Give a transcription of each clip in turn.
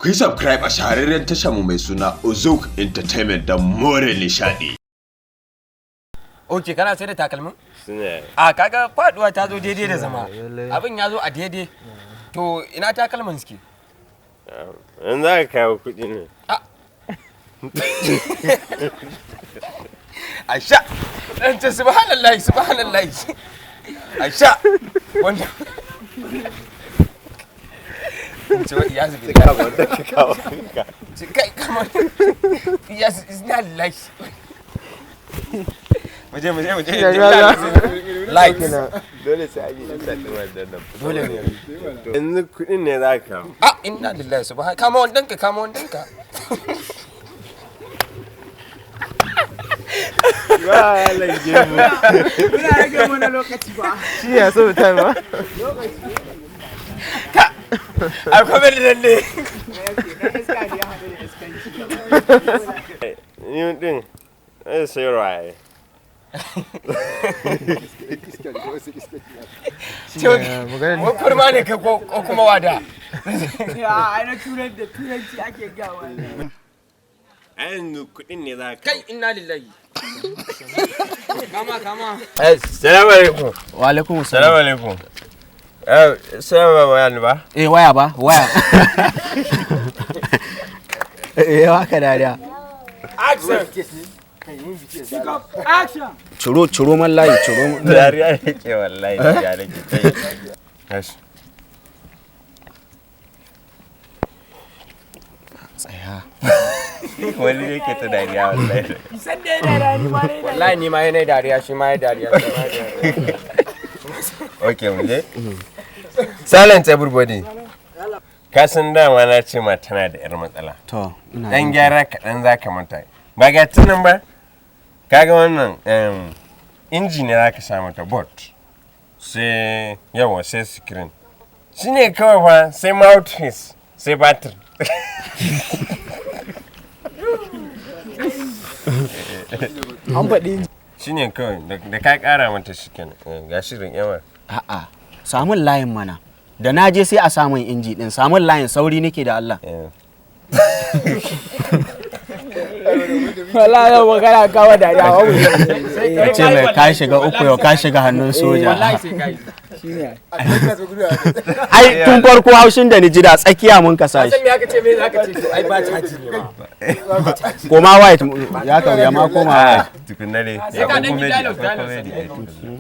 Ku yi subscribe a shahararren tashar mu mai suna Ozuk Entertainment da more nishadi. Ok, kana sai da takalmin? Sune. A kaga faduwa ta zo daidai da zama. Abin ya zo a daidai. To ina takalmin suke? In za ka kawo kuɗi ne. Aisha! Ɗan ce subhanallahi subhanallahi. Aisha! Wanda ya zubi da Wanda ka kawo ka. kai kamar yes is not like muje like Dole sai an yi insatin wannan nan. dole ne Yanzu kuɗin ne za ka kawo. inna lillahi subhanahu kama wandanka Ba lage mu. Muna rage mana lokaci ba. Shi ya so ta ba. akwai bane lalle Ni din. Sai rai. wani kurma ne ka ko kuma wada Ya, ai na turanci ake gawa. Yanzu kuɗin ne za ka kai inna lillahi kama Assalamu alaikum. Wa alaikum Assalamu alaikum. Sai ba bayani ba. waya. Haka dariya. Action! Ciro man layi, Dariya yake wallahi dariya nake kai. Yes. Tsaya. Wani yake ta dariya wallahi. San dai da rani ma dai. wallahi ni ma yana dariya shi ma ya dariya Okay, mu je. Silent everybody. Ka san dama na ce ma tana da 'yar matsala. To, ina Dan gyara kaɗan za ka mata. Ba ga tunan ba? Kaga wannan inji ne za ka sa mata bot. Sai yawa sai screen. Shi ne kawai fa sai mouthpiece sai batir. An faɗi. Shi ne kawai da ka ƙara mata shi kenan. Ga shirin yawa. A'a, samun layin mana. Da na je sai a samun inji din, samun layin sauri nake da Allah. Wallahi yau magana kawo da ya hawo. Ya ce mai ka shiga uku yau ka shiga hannun soja. wallahi sai kai Ai tun farko haushin da ni ji da tsakiya mun kasa san shi. me aka ce me zaka ce to ai ba caji ne ma Koma white ya ma koma white. Tukunna ne. Sai ka dan yi dialogue,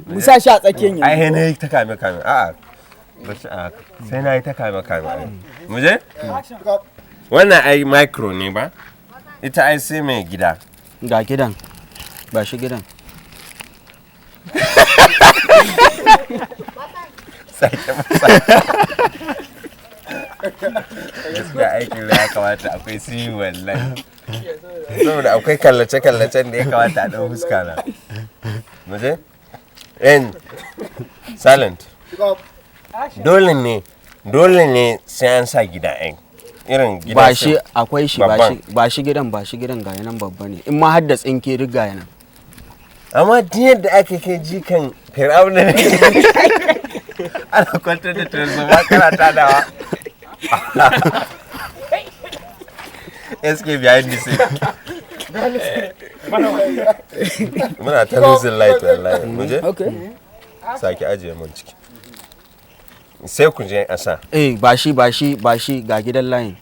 Mu sa shi a tsakiyar yanzu. Ai na yi ta kame. A'a. Bashi a haka. Sai na yi ta kame. Mu je? Wannan ai micro ne ba? Ita ai sai mai gida. Ga gidan. Ba shi gidan. Sake masa. Gaskiya aikin da ya kamata akwai siyi wallahi. Saboda akwai kallace-kallacen da ya kamata a ɗan fuska na. Mu je? Silent. Dole ne sai an sa gida ɗin. Irin gidan Ba shi akwai shi babban. ba shi gidan ga yanan babba ne. In ma har da tsinke duk ga yanan. Amma duk yadda ake kai jikan Fir'auna ne. Ana kwantar da tarzoma kana tadawa. SK behind the scene. Muna ta losing light wallahi. Mu je? Okay. Sake ajiye mun ciki. Sai ku je a sa. Ba shi ga gidan layin.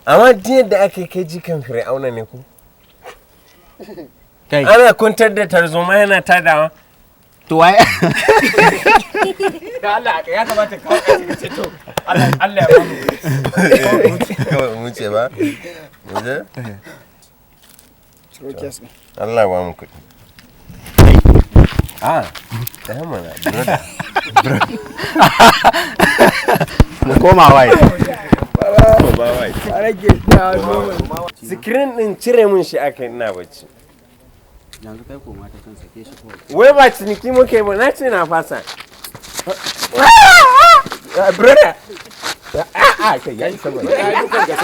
Amma duk yadda ake kai jikan Fir'auna ne ko? Kai. Ana kwantar da tarzoma yana tadawa. To wai da Allah ya kamata ka kawo ce to Allah ya ba mu Kawai mu ce ba. Mu je? Allah ya ba mu kuɗi. Ɗaya mana, brother. mu koma white. Ba wai. A rage da goma. Sikirin ɗin cire mun shi aka ina bacci. Yanzu kai koma ta kan sake shi kawai. Wai ba ciniki muke ba, na ce na fasa. Brother. Kai yayi saboda.